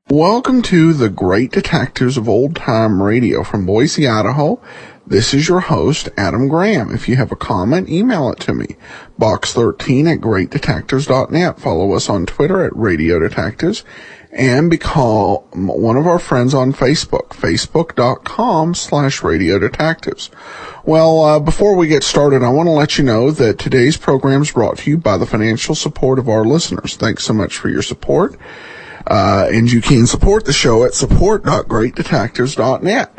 Welcome to the Great Detectives of Old Time Radio from Boise, Idaho. This is your host, Adam Graham. If you have a comment, email it to me. box13@greatdetectives.net. Follow us on Twitter at Radio Detectives. And become one of our friends on Facebook, facebook.com/Radio Detectives. Well, before we get started, I want to let you know that today's program is brought to you by the financial support of our listeners. Thanks so much for your support. And you can support the show at support.greatdetectives.net.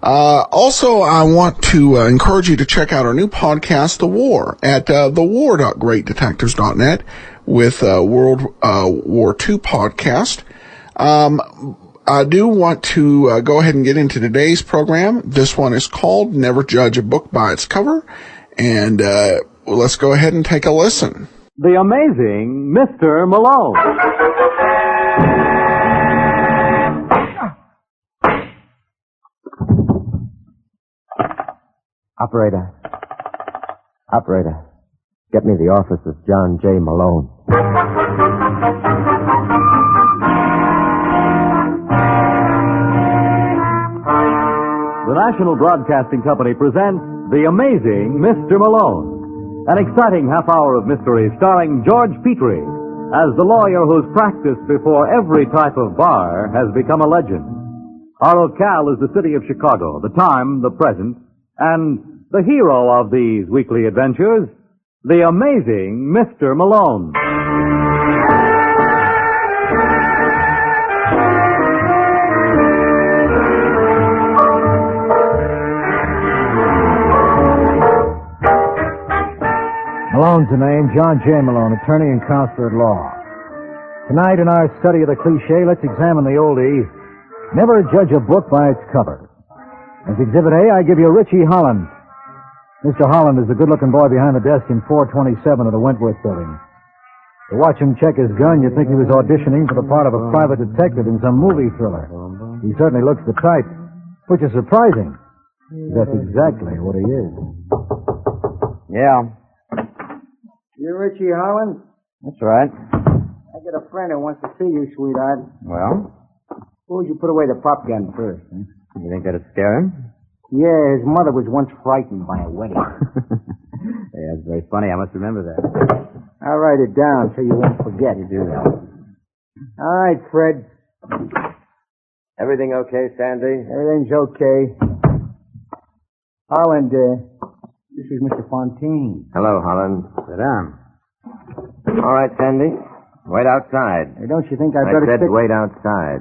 Also, I want to encourage you to check out our new podcast, The War, at thewar.greatdetectives.net with World War II podcast. I do want to go ahead and get into today's program. This one is called Never Judge a Book by Its Cover. And let's go ahead and take a listen. The Amazing Mr. Malone. Operator, get me the office of John J. Malone. The National Broadcasting Company presents The Amazing Mr. Malone, an exciting half-hour of mystery starring George Petrie as the lawyer whose practice before every type of bar has become a legend. Our locale is the city of Chicago, the time, the present, and the hero of these weekly adventures, the amazing Mr. Malone. Malone's the name, John J. Malone, attorney and counselor at law. Tonight in our study of the cliche, let's examine the oldie, never judge a book by its cover. As Exhibit A, I give you Richie Holland. Mr. Holland is the good-looking boy behind the desk in 427 of the Wentworth building. To watch him check his gun, you'd think he was auditioning for the part of a private detective in some movie thriller. He certainly looks the type, which is surprising. That's exactly what he is. Yeah, You Richie Holland? that's right. I got a friend who wants to see you, sweetheart. Well, Suppose you put away the pop gun first, huh? you think that'd scare him? Yeah, his mother was once frightened by a wedding. Yeah, that's very funny. I must remember that. I'll write it down so you won't forget. You do that. All right, Fred. Everything okay, Sandy? Everything's okay. Holland, this is Mr. Fontaine. Hello, Holland. Sit down. All right, Sandy. Wait outside. Hey, don't you think I'd I better said wait outside.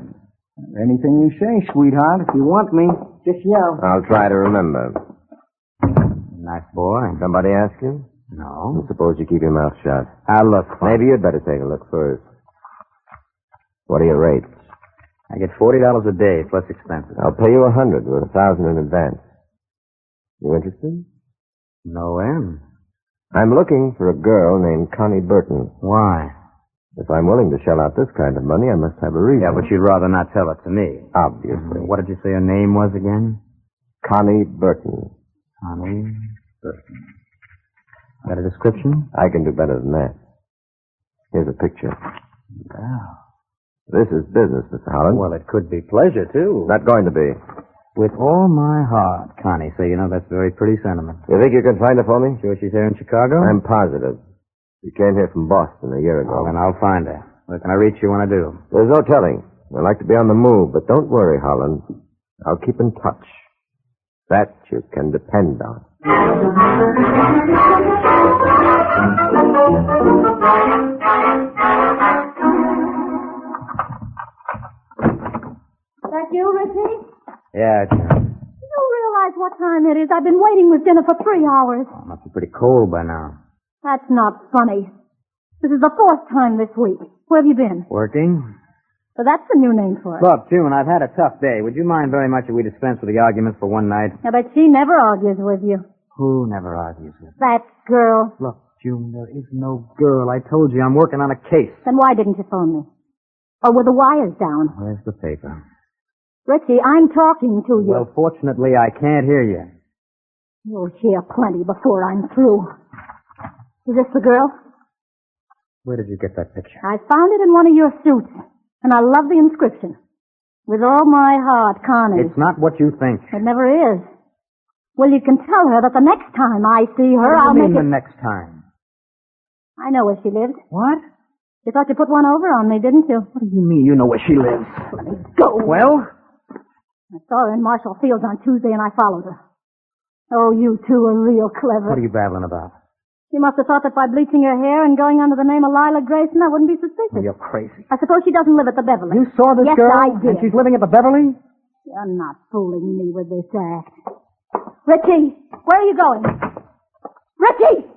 Anything you say, sweetheart. If you want me, just yell. I'll try to remember. Nice boy. Somebody ask you? No. Suppose you keep your mouth shut. I'll look. Maybe you'd better take a look first. What are your rates? I get $40 a day plus expenses. I'll pay you $100 with $1,000 in advance. You interested? No, am. I'm looking for a girl named Connie Burton. Why? If I'm willing to shell out this kind of money, I must have a reason. Yeah, but you'd rather not tell it to me. Obviously. What did you say her name was again? Connie Burton. Connie Burton. Got a description? I can do better than that. Here's a picture. Wow. This is business, Mr. Holland. Well, it could be pleasure, too. Not going to be. With all my heart, Connie. So, you know, that's very pretty sentiment. You think you can find her for me? Sure she's here in Chicago? I'm positive. She came here from Boston a year ago. Well, then I'll find her. Where can I reach you when I do? There's no telling. I like to be on the move, but don't worry, Holland. I'll keep in touch. That you can depend on. That you, Richie? Yeah, it's... You don't realize what time it is. I've been waiting with dinner for 3 hours. It must be pretty cold by now. That's not funny. This is the 4th time this week. Where have you been? Working? So that's the new name for it. Look, June, I've had a tough day. Would you mind very much if we dispense with the arguments for one night? Yeah, but she never argues with you. Who never argues with me? That girl. Look, June, there is no girl. I told you I'm working on a case. Then why didn't you phone me? Or were the wires down? Where's the paper? Richie, I'm talking to you. Well, fortunately, I can't hear you. You'll hear plenty before I'm through. Is this the girl? Where did you get that picture? I found it in one of your suits, and I love the inscription. With all my heart, Connie. It's not what you think. It never is. Well, you can tell her that the next time I see her, I'll make it... the next time? I know where she lives. What? You thought you put one over on me, didn't you? What do you mean you know where she lives? Let me go. Well? I saw her in Marshall Fields on Tuesday, and I followed her. Oh, you two are real clever. What are you babbling about? She must have thought that by bleaching her hair and going under the name of Lila Grayson, I wouldn't be suspicious. Oh, you're crazy. I suppose she doesn't live at the Beverly. You saw this yes, girl? I did. And she's living at the Beverly? You're not fooling me with this act. Richie, where are you going? Richie!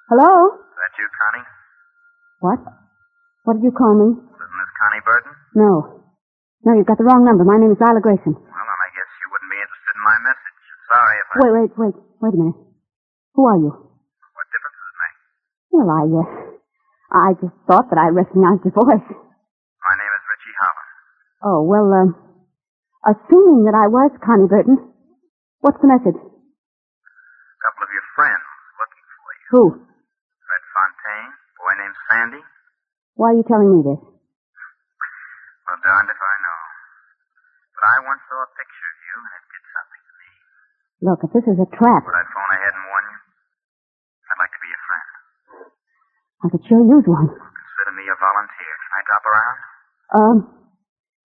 Hello? Is that you, Connie? What? What did you call me? Isn't this Connie Burton? No. No, you've got the wrong number. My name is Lila Grayson. Well, then I guess you wouldn't be interested in my message. Sorry if I... Wait a minute. Who are you? What difference does it make? Well, I just thought that I recognized your voice. My name is Richie Holland. Oh, well, assuming that I was Connie Burton, what's the message? A couple of your friends looking for you. Who? Fred Fontaine, boy named Sandy. Why are you telling me this? Well, darned if I know. But I once saw a picture of you, and it did something to me. Look, if this is a trap, Would I phone ahead and warn you? I'd like to be your friend. I could sure use one. Consider me a volunteer. Can I drop around?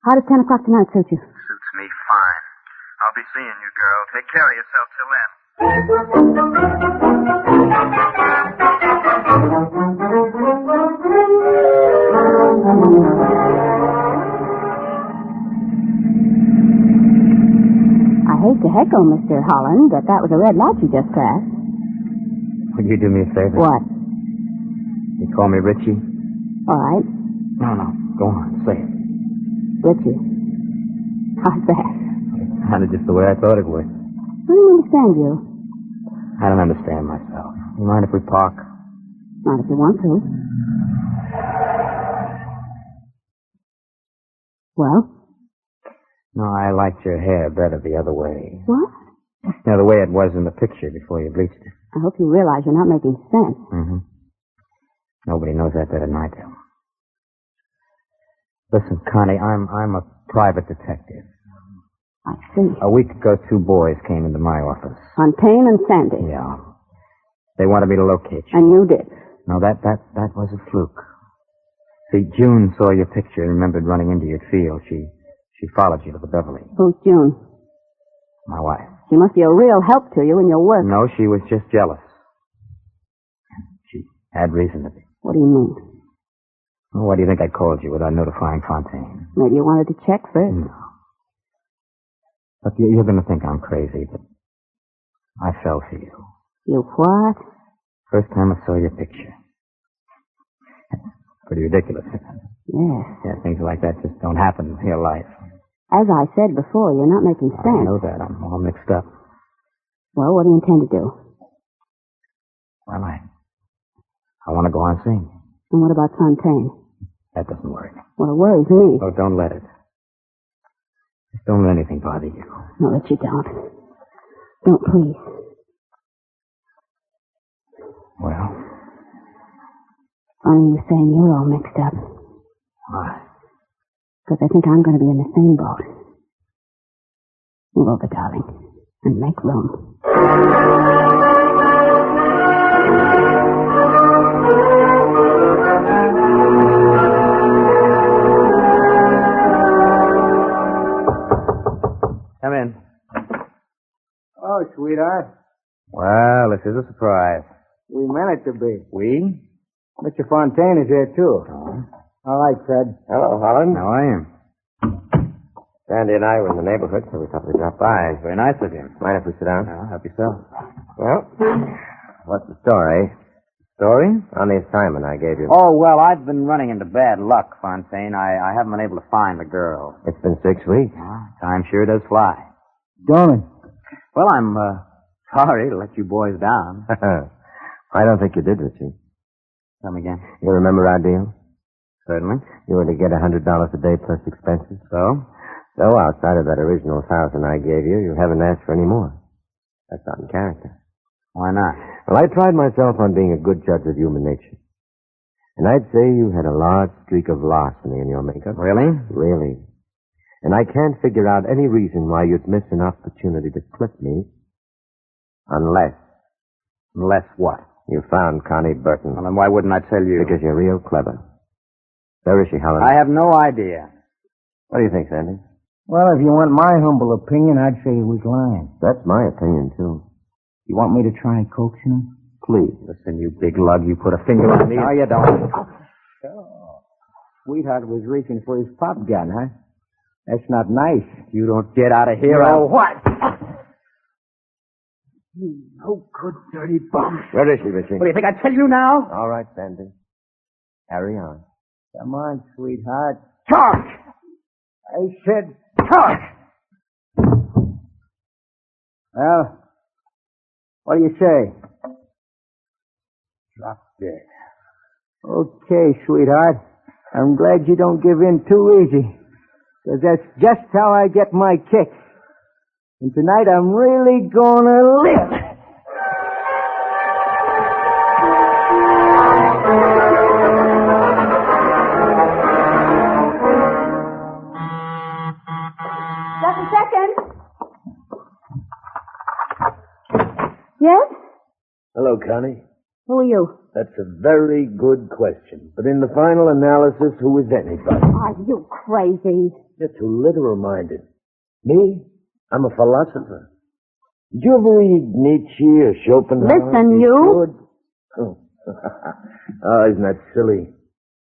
How does 10 o'clock tonight suit you? Suits me fine. I'll be seeing you, girl. Take care of yourself till then. I hate to heckle, Mr. Holland, but that was a red light you just passed. Would you do me a favor? What? You call me Richie? All right. No. Go on. Say it. Richie. How's that? It sounded just the way I thought it would. I don't understand you. I don't understand myself. You mind if we park? Not if you want to. Well? No, I liked your hair better the other way. What? You know, the way it was in the picture before you bleached it. I hope you realize you're not making sense. Mm-hmm. Nobody knows that better than I do. Listen, Connie, I'm a private detective. I see. A week ago, 2 boys came into my office. Fontaine and Sandy. Yeah. They wanted me to locate you. And you did. No, that was a fluke. See, June saw your picture and remembered running into your field. She followed you to the Beverly. Who's June? My wife. She must be a real help to you in your work. No, she was just jealous. She had reason to be. What do you mean? Well, why do you think I called you without notifying Fontaine? Maybe you wanted to check first. No. Look, you're going to think I'm crazy, but I fell for you. You what? First time I saw your picture. Pretty ridiculous. Yes. Yeah, things like that just don't happen in real life. As I said before, you're not making sense. I know that. I'm all mixed up. Well, what do you intend to do? Well, I want to go on singing. And what about Fontaine? That doesn't worry me. Well, it worries me. Oh, don't let it. Just don't let anything bother you. No, that you don't. Don't, please. Well? Funny you saying you're all mixed up. Why? Because I think I'm going to be in the same boat. Move over, darling, and make room. Come in. Oh, sweetheart. Well, this is a surprise. We meant it to be. We? Mr. Fontaine is here, too. Oh. All right, Fred. Hello, Holland. How are you? Sandy and I were in the neighborhood, so we thought we'd drop by. Very nice of you. Mind if we sit down? Well, help yourself. Well, what's the story? Story? On the assignment I gave you. Oh, well, I've been running into bad luck, Fontaine. I haven't been able to find the girl. It's been 6 weeks. Time sure does fly. Don't it? Well, I'm sorry to let you boys down. I don't think you did, Richie. Come again. You remember our deal? Certainly. You were to get $100 a day plus expenses. So? So, outside of that original 1,000 I gave you, you haven't asked for any more. That's not in character. Why not? Well, I pride myself on being a good judge of human nature. And I'd say you had a large streak of larceny in your makeup. Really? Really. And I can't figure out any reason why you'd miss an opportunity to clip me. Unless Unless what? you found Connie Burton. Well, then why wouldn't I tell you? Because you're real clever. Where is she, Helen? I have no idea. What do you think, Sandy? Well, if you want my humble opinion, I'd say he was lying. That's my opinion, too. You want me to try coaxing him? Please. Listen, you big lug, you put a finger on me. No, you don't. Sweetheart was reaching for his pop gun, huh? That's not nice. You don't get out of here. No, what? You no good, dirty bum. Where is she, Richie? What do you think I'd tell you now? All right, Sandy. Carry on. Come on, sweetheart. Talk! I said talk! Well, what do you say? Drop dead. Okay, sweetheart. I'm glad you don't give in too easy. Because that's just how I get my kicks. And tonight I'm really gonna live. Just a second. Yes? Hello, Connie. Who are you? That's a very good question. But in the final analysis, who is anybody? Are you crazy? You're too literal-minded. Me? I'm a philosopher. Did you ever read Nietzsche or Schopenhauer? Listen, you. Should. Oh. Isn't that silly?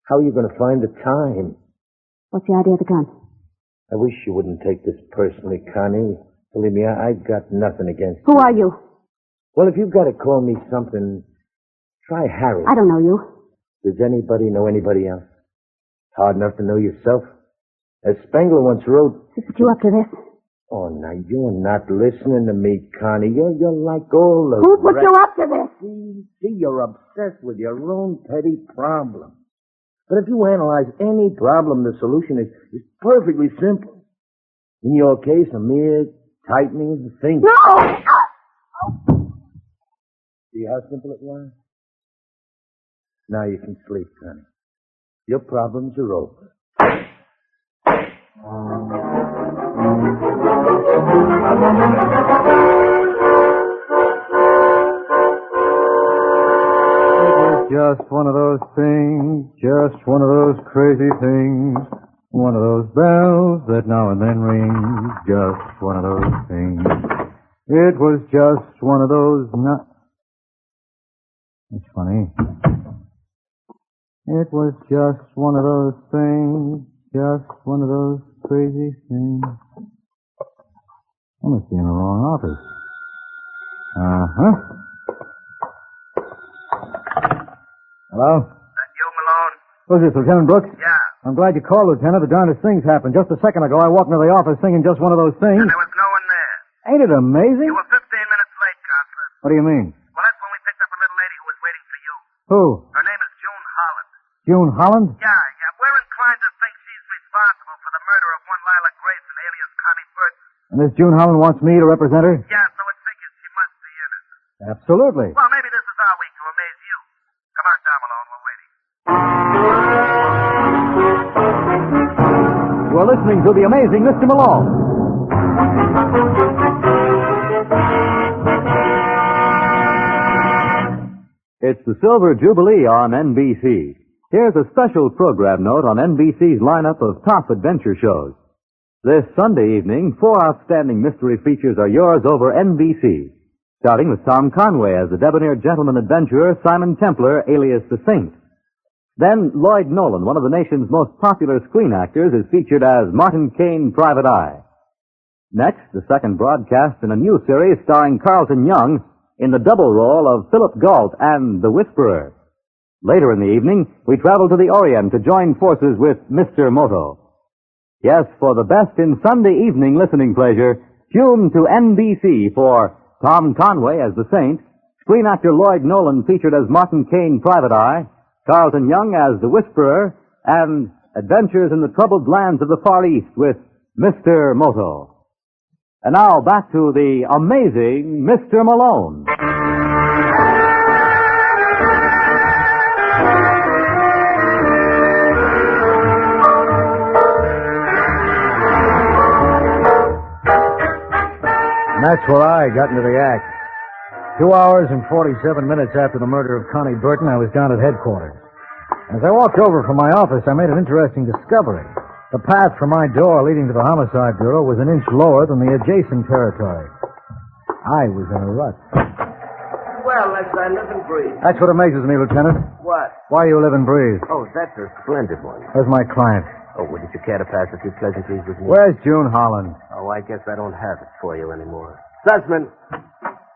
How are you going to find the time? What's the idea of the gun? I wish you wouldn't take this personally, Connie. Believe me, I've got nothing against Who you. are you? Well, if you've got to call me something, try Harry. I don't know you. Does anybody know anybody else? Hard enough to know yourself. As Spengler once wrote... Who put you up to this? Oh, now, you're not listening to me, Connie. You're like all the... Who put you up to this? See, you're obsessed with your own petty problem. But if you analyze any problem, the solution is perfectly simple. In your case, a mere tightening of the finger. No! See how simple it was? Now you can sleep, Connie. Your problems are over. Just one of those things, just one of those crazy things, one of those bells that now and then ring, just one of those things. It was just one of those It's funny. It was just one of those things, just one of those crazy things. I must be in the wrong office. Uh-huh. Hello? You, Malone? Who's this, Lieutenant Brooks? Yeah. I'm glad you called, Lieutenant. The darndest thing's happened. Just a second ago, I walked into the office singing just one of those things. And there was no one there. Ain't it amazing? You were 15 minutes late, Counselor. What do you mean? Well, that's when we picked up a little lady who was waiting for you. Who? Her name is June Holland. June Holland? Yeah. We're inclined to think she's responsible for the murder of one Lila Grayson, alias Connie Burton. And this June Holland wants me to represent her? Yeah, so it figures she must be innocent. Absolutely. Well, maybe this is our week to amaze you. Come on down, Malone. We're waiting. You're listening to The Amazing Mr. Malone. It's the Silver Jubilee on NBC. Here's a special program note on NBC's lineup of top adventure shows. This Sunday evening, 4 outstanding mystery features are yours over NBC. Starting with Tom Conway as the debonair gentleman adventurer Simon Templar, alias the Saint. Then Lloyd Nolan, one of the nation's most popular screen actors, is featured as Martin Kane, Private Eye. Next, the second broadcast in a new series starring Carlton Young in the double role of Philip Galt and The Whisperer. Later in the evening, we travel to the Orient to join forces with Mr. Moto. Yes, for the best in Sunday evening listening pleasure, tune to NBC for Tom Conway as the Saint, screen actor Lloyd Nolan featured as Martin Kane, Private Eye, Carlton Young as The Whisperer, and Adventures in the Troubled Lands of the Far East with Mr. Moto. And now back to the amazing Mr. Malone. And that's where I got into the act. 2 hours and 47 minutes after the murder of Connie Burton, I was down at headquarters. As I walked over from my office, I made an interesting discovery. The path from my door leading to the Homicide Bureau was an inch lower than the adjacent territory. I was in a rut. Well, as I live and breathe. That's what amazes me, Lieutenant. What? Why you live and breathe. Oh, that's a splendid one. Where's my client? Oh, wouldn't you care to pass a few pleasantries with me? Where's June Holland? Oh, I guess I don't have it for you anymore. Sussman.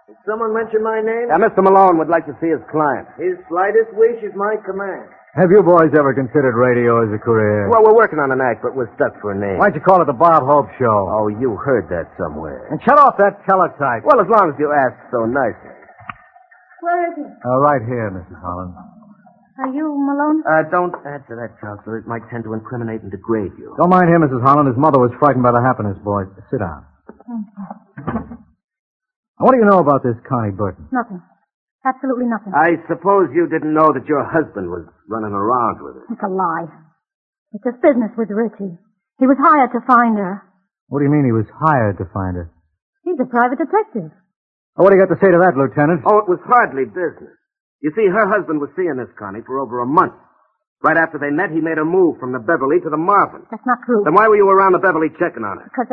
Did someone mention my name? Mr. Malone would like to see his client. His slightest wish is my command. Have you boys ever considered radio as a career? Well, we're working on an act, but we're stuck for a name. Why'd you call it the Bob Hope Show? Oh, you heard that somewhere. And shut off that teletype. Well, as long as you ask so nicely. Where is he? Right here, Mrs. Holland. Are you Malone? Don't answer that, Counselor. It might tend to incriminate and degrade you. Don't mind him, Mrs. Holland. His mother was frightened by the happiness, boys. Sit down. What do you know about this Connie Burton? Nothing. Absolutely nothing. I suppose you didn't know that your husband was running around with her. It's a lie. It's his business with Richie. He was hired to find her. What do you mean he was hired to find her? He's a private detective. Oh, what do you got to say to that, Lieutenant? Oh, it was hardly business. You see, her husband was seeing this Connie for over a month. Right after they met, he made a move from the Beverly to the Marvin. That's not true. Then why were you around the Beverly checking on her? Because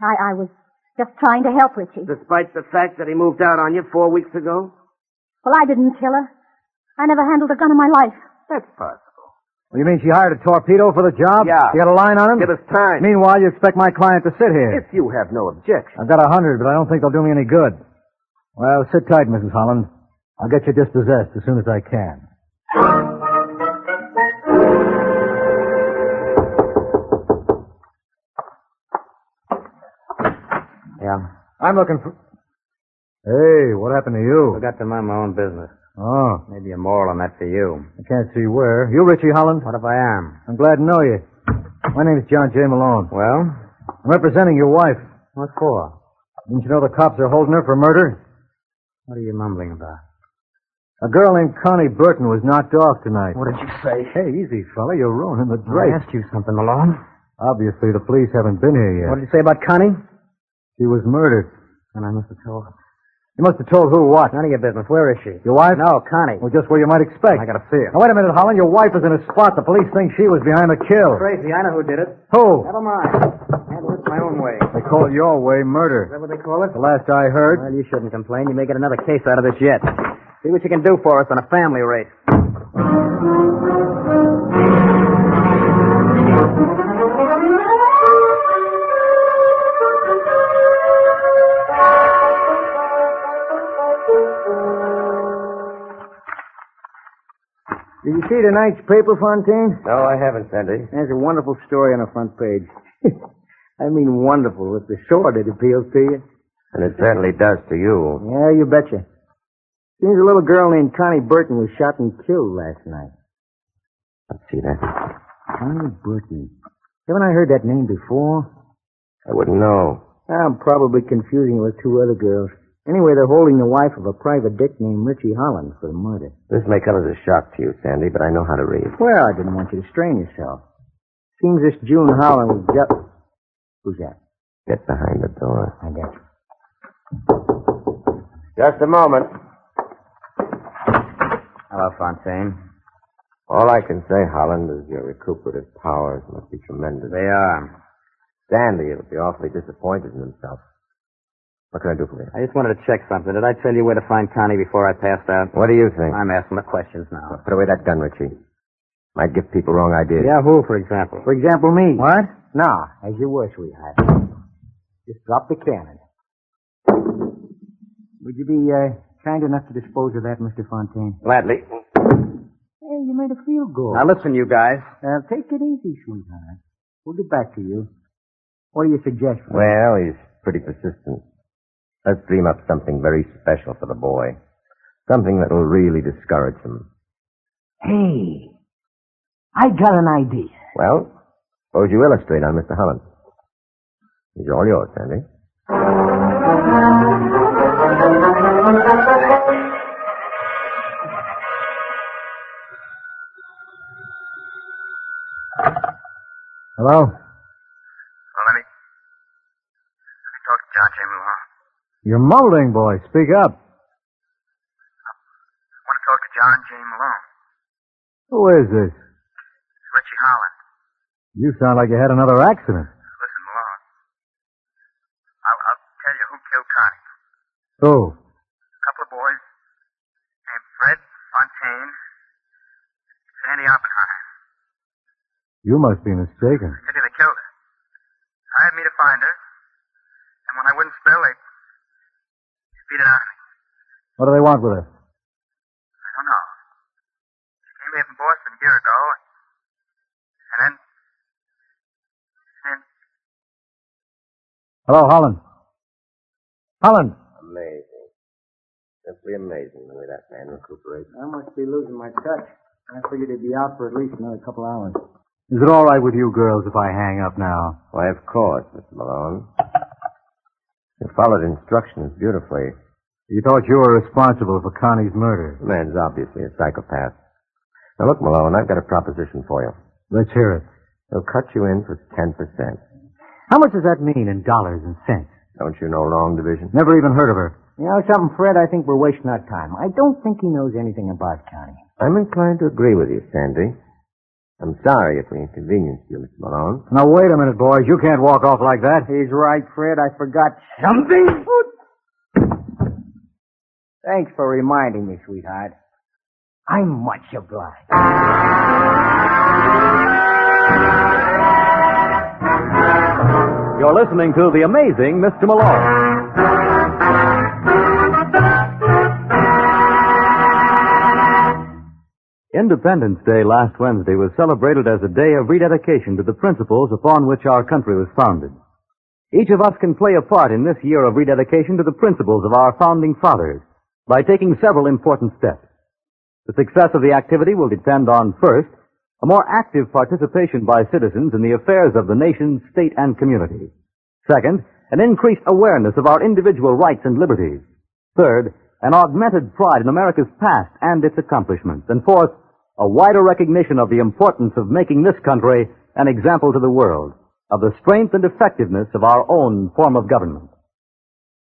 I was just trying to help Richie. Despite the fact that he moved out on you 4 weeks ago? Well, I didn't kill her. I never handled a gun in my life. That's possible. Well, you mean she hired a torpedo for the job? Yeah. You got a line on him? Give us time. Meanwhile, you expect my client to sit here. If you have no objection. I've got 100, but I don't think they'll do me any good. Well, sit tight, Mrs. Holland. I'll get you dispossessed as soon as I can. Yeah. I'm looking for... Hey, what happened to you? Forgot to mind my own business. Oh, Maybe a moral on that for you. I can't see where. You Richie Holland? What if I am? I'm glad to know you. My name's John J. Malone. Well, I'm representing your wife. what for? Didn't you know the cops are holding her for murder? What are you mumbling about? A girl named Connie Burton was knocked off tonight. What did you say? Hey, easy, fella. You're ruining the I drape. asked you something, Malone. Obviously, the police haven't been here yet. What did you say about Connie? She was murdered. And I must have told her. You must have told who what? None of your business. Where is she? Your wife? No, Connie. Well, just where you might expect. I got a fear. Now, wait a minute, Holland. Your wife is in a spot. The police think she was behind the kill. Crazy. I know who did it. Who? Never mind. Handle it my own way. They call it your way Is murder. that what they call it? The last I heard. Well, you shouldn't complain. You may get another case out of this yet. See what you can do for us on a family rate. Did you see tonight's paper, Fontaine? No, I haven't, Sandy. There's a wonderful story on the front page. I mean wonderful. With the sword, it appeals to you. And it certainly does to you. Yeah, you betcha. Seems a little girl named Connie Burton was shot and killed last night. Let's see that. Connie Burton. Haven't I heard that name before? I wouldn't know. I'm probably confusing it with two other girls. Anyway, they're holding the wife of a private dick named Richie Holland for the murder. This may come as a shock to you, Sandy, but I know how to read. Well, I didn't want you to strain yourself. Seems this June Holland was just... Who's that? Get behind the door. I got you. Just a moment. Hello, Fontaine. All I can say, Holland, is your recuperative powers must be tremendous. They are. Sandy will be awfully disappointed in himself. What can I do for you? I just wanted to check something. Did I tell you where to find Connie before I passed out? What do you think? I'm asking the questions now. Put away that gun, Richie. Might give people wrong ideas. Yeah, who, for example? For example, me. What? No, as you were, sweetheart. Just drop the cannon. Would you be kind enough to dispose of that, Mr. Fontaine? Gladly. Hey, you made a field goal. Now listen, you guys. Take it easy, sweetheart. We'll get back to you. What do you suggest? Well, he's pretty persistent. Let's dream up something very special for the boy. Something that will really discourage him. Hey, I got an idea. Well, suppose you illustrate on Mr. Holland. He's all yours, Sandy. Hello? Well, let me talk to John J. Malone. You're mumbling, boy. Speak up. I want to talk to John J. Malone. Who is this? It's Richie Holland. You sound like you had another accident. Listen, Malone. I'll tell you who killed Connie. Who? A couple of boys named Fred Fontaine, Sandy Oppenheim. You must be mistaken. Maybe they killed her. Hired me to find her, and when I wouldn't spill, they beat it out of me. What do they want with her? I don't know. She came here from Boston a year ago, and then... Hello, Holland. Holland! Amazing. Simply amazing the way that man recuperates. I must be losing my touch. I figured he'd be out for at least another couple hours. Is it all right with you girls if I hang up now? Why, of course, Mr. Malone. You followed instructions beautifully. You thought you were responsible for Connie's murder. The man's obviously a psychopath. Now, look, Malone, I've got a proposition for you. Let's hear it. He'll cut you in for 10%. How much does that mean in dollars and cents? Don't you know long division? Never even heard of her. You know something, Fred? I think we're wasting our time. I don't think he knows anything about Connie. I'm inclined to agree with you, Sandy. I'm sorry if we inconvenienced you, Mr. Malone. Now, wait a minute, boys. You can't walk off like that. He's right, Fred. I forgot something. Thanks for reminding me, sweetheart. I'm much obliged. You're listening to The Amazing Mr. Malone. Independence Day last Wednesday was celebrated as a day of rededication to the principles upon which our country was founded. Each of us can play a part in this year of rededication to the principles of our founding fathers by taking several important steps. The success of the activity will depend on, first, a more active participation by citizens in the affairs of the nation, state, and community. Second, an increased awareness of our individual rights and liberties. Third, an augmented pride in America's past and its accomplishments. And fourth, a wider recognition of the importance of making this country an example to the world of the strength and effectiveness of our own form of government.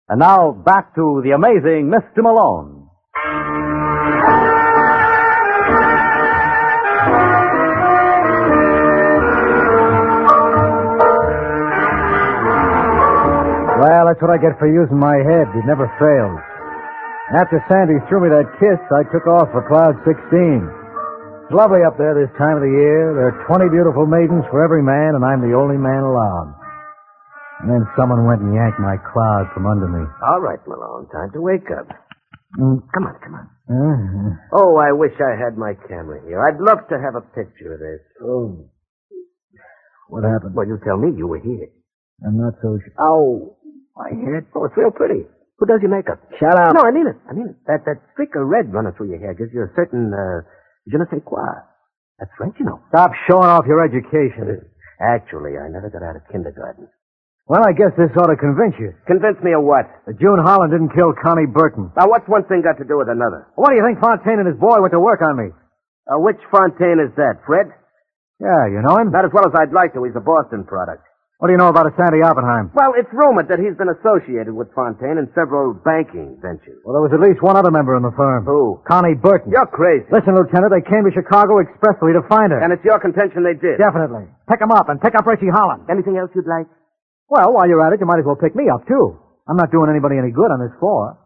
And now, back to the amazing Mr. Malone. Well, that's what I get for using my head. It never fails. After Sandy threw me that kiss, I took off for Cloud 16. It's lovely up there this time of the year. There are 20 beautiful maidens for every man, and I'm the only man allowed. And then someone went and yanked my cloud from under me. All right, Malone, time to wake up. Come on. Uh-huh. Oh, I wish I had my camera here. I'd love to have a picture of this. Oh. What happened? Well, you tell me. You were here. I'm not so sure. Oh, my head. Oh, it's real pretty. Who does your makeup? Shut up. No, I mean it. That streak of red running through your hair gives you a certain, je ne sais quoi. That's French, you know. Stop showing off your education. Actually, I never got out of kindergarten. Well, I guess this ought to convince you. Convince me of what? That June Holland didn't kill Connie Burton. Now, what's one thing got to do with another? What do you think Fontaine and his boy went to work on me? Which Fontaine is that, Fred? Yeah, you know him? Not as well as I'd like to. He's a Boston product. What do you know about a Sandy Oppenheim? Well, it's rumored that he's been associated with Fontaine in several banking ventures. Well, there was at least one other member in the firm. Who? Connie Burton. You're crazy. Listen, Lieutenant, they came to Chicago expressly to find her. And it's your contention they did? Definitely. Pick 'em up and pick up Richie Holland. Anything else you'd like? Well, while you're at it, you might as well pick me up, too. I'm not doing anybody any good on this floor.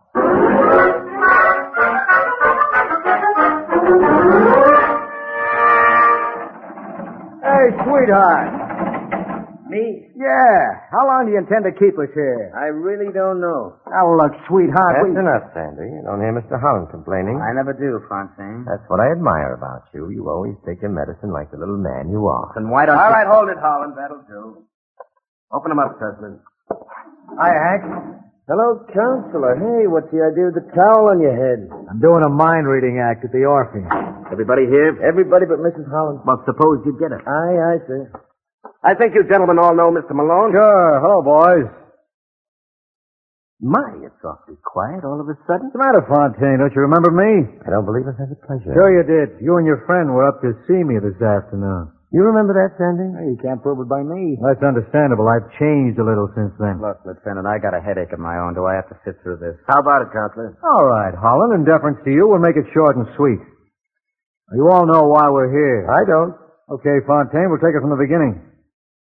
Hey, sweetheart. Me? Yeah. How long do you intend to keep us here? I really don't know. Oh, look, sweetheart. That's enough, Sandy. You don't hear Mr. Holland complaining. I never do, Fontaine. That's what I admire about you. You always take your medicine like the little man you are. Then why don't All you... right, hold it, Holland. That'll do. Open him up, Sussman. Hi, Hank. Hello, Counselor. Hey, what's the idea of the towel on your head? I'm doing a mind-reading act at the orphanage. Everybody here? Everybody but Mrs. Holland. Well, suppose you get it. Aye, see. I think you gentlemen all know Mr. Malone. Sure. Hello, boys. My, it's awfully quiet all of a sudden. What's the matter, Fontaine? Don't you remember me? I don't believe I've had the pleasure. Sure you did. You and your friend were up to see me this afternoon. You remember that, Sandy? You can't prove it by me. That's understandable. I've changed a little since then. Look, Lieutenant, I got a headache of my own. Do I have to sit through this? How about it, Counselor? All right, Holland. In deference to you, we'll make it short and sweet. You all know why we're here. I don't. Okay, Fontaine, we'll take it from the beginning.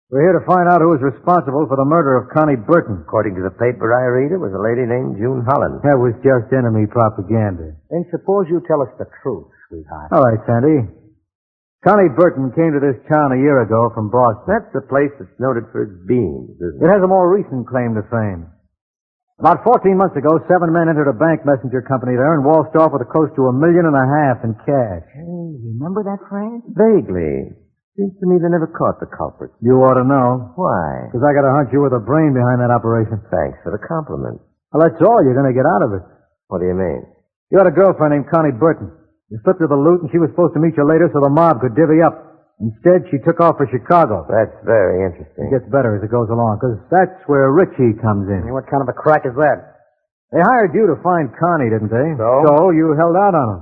We're here to find out who is responsible for the murder of Connie Burton. According to the paper I read, it was a lady named June Holland. That was just enemy propaganda. Then suppose you tell us the truth, sweetheart. All right, Sandy. Connie Burton came to this town a year ago from Boston. That's the place that's noted for its beans, isn't It it? has a more recent claim to fame. About 14 months ago, 7 men entered a bank messenger company there and waltzed off with close to $1.5 million in cash. Hey, remember that, Frank? Vaguely. Seems to me they never caught the culprit. You ought to know. Why? Because I got a hunch you were the brain behind that operation. Thanks for the compliment. Well, that's all you're going to get out of it. What do you mean? You had a girlfriend named Connie Burton. You slipped her the loot, and she was supposed to meet you later so the mob could divvy up. Instead, she took off for Chicago. That's very interesting. It gets better as it goes along, because that's where Richie comes in. What kind of a crack is that? They hired you to find Connie, didn't they? So? So you held out on him.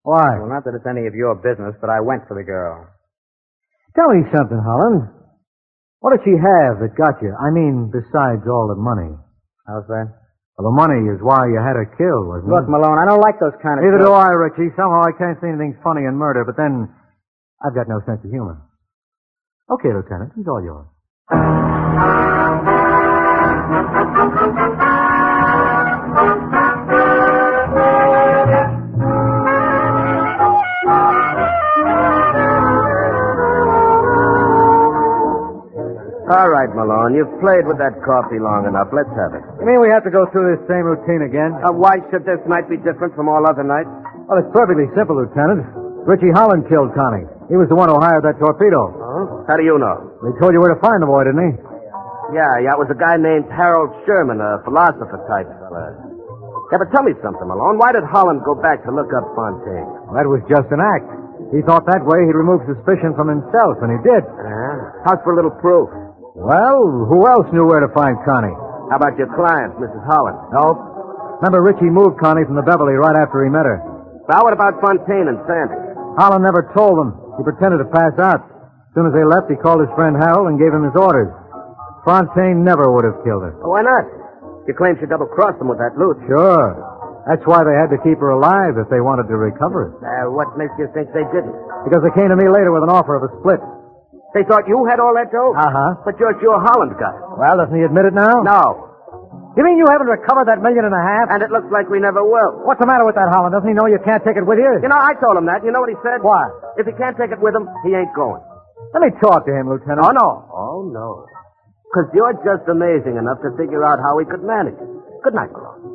Why? Well, not that it's any of your business, but I went for the girl. Tell me something, Holland. What did she have that got you? I mean, besides all the money. How's that? Well, the money is why you had her killed, wasn't Look, it? Malone, I don't like those kind of Neither do jokes. I, Richie. Somehow I can't see anything funny in murder, but then I've got no sense of humor. Okay, Lieutenant, he's all yours. All right, Malone. You've played with that coffee long enough. Let's have it. You mean we have to go through this same routine again? Why should this night be different from all other nights? Well, it's perfectly simple, Lieutenant. Richie Holland killed Connie. He was the one who hired that torpedo. Oh? How do you know? He told you where to find the boy, didn't he? Yeah, it was a guy named Harold Sherman, a philosopher type fella. Yeah, but tell me something, Malone. Why did Holland go back to look up Fontaine? Well, that was just an act. He thought that way he'd remove suspicion from himself, and he did. How's for a little proof? Well, who else knew where to find Connie? How about your client, Mrs. Holland? Nope. Remember, Richie moved Connie from the Beverly right after he met her. Now, what about Fontaine and Sandy? Holland never told them. He pretended to pass out. As soon as they left, he called his friend Harold and gave him his orders. Fontaine never would have killed her. Why not? You claim she double-crossed him with that loot. Sure. That's why they had to keep her alive if they wanted to recover it. What makes you think they didn't? Because they came to me later with an offer of a split. They thought you had all that dough? Uh-huh. But you're sure Holland got it. Well, doesn't he admit it now? No. You mean you haven't recovered that $1.5 million? And it looks like we never will. What's the matter with that, Holland? Doesn't he know you can't take it with you? You know, I told him that. You know what he said? What? If he can't take it with him, he ain't going. Let me talk to him, Lieutenant. Oh, no. Oh, no. Because you're just amazing enough to figure out how he could manage it. Good night, Malone.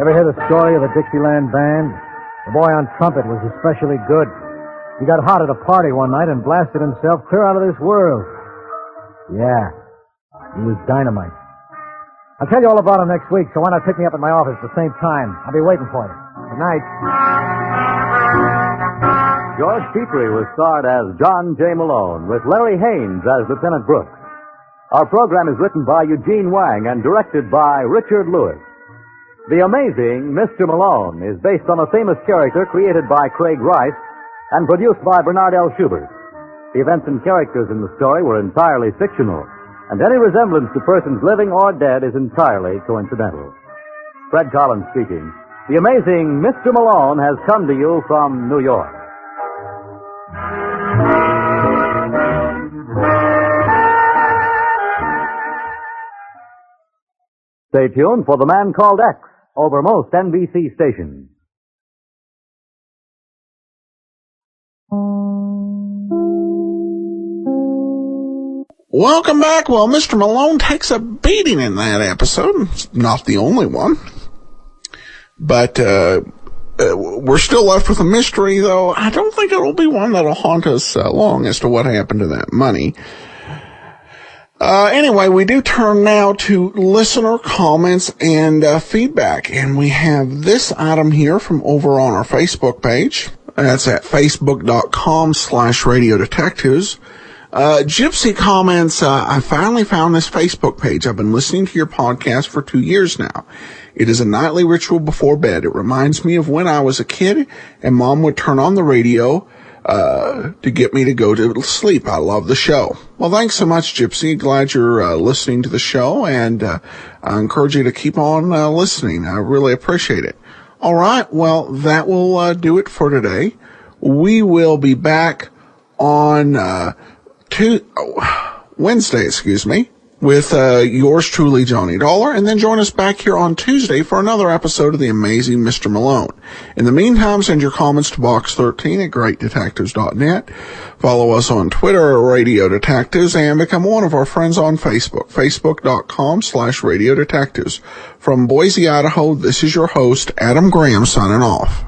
Ever hear the story of the Dixieland Band? The boy on trumpet was especially good. He got hot at a party one night and blasted himself clear out of this world. Yeah, he was dynamite. I'll tell you all about him next week, so why not pick me up at my office at the same time? I'll be waiting for you. Good night. George Petrie was starred as John J. Malone, with Larry Haynes as Lieutenant Brooks. Our program is written by Eugene Wang and directed by Richard Lewis. The Amazing Mr. Malone is based on a famous character created by Craig Rice and produced by Bernard L. Schubert. The events and characters in the story were entirely fictional, and any resemblance to persons living or dead is entirely coincidental. Fred Collins speaking. The Amazing Mr. Malone has come to you from New York. Stay tuned for The Man Called X over most NBC stations. Welcome back. Well, Mr. Malone takes a beating in that episode. It's not the only one. But we're still left with a mystery, though. I don't think it'll be one that'll haunt us long as to what happened to that money. Anyway, we do turn now to listener comments and feedback. And we have this item here from over on our Facebook page. That's at facebook.com/Radio Detectives. Gypsy comments, I finally found this Facebook page. I've been listening to your podcast for 2 years now. It is a nightly ritual before bed. It reminds me of when I was a kid and Mom would turn on the radio to get me to go to sleep. I love the show. Well, thanks so much, Gypsy. Glad you're listening to the show, and I encourage you to keep on listening. I really appreciate it. All right, well, that will do it for today. We will be back on Wednesday, with yours truly, Johnny Dollar, and then join us back here on Tuesday for another episode of The Amazing Mr. Malone. In the meantime, send your comments to box13 at greatdetectives.net. Follow us on Twitter at Radio Detectives, and become one of our friends on Facebook, facebook.com/Radio Detectives. From Boise, Idaho, this is your host, Adam Graham, signing off.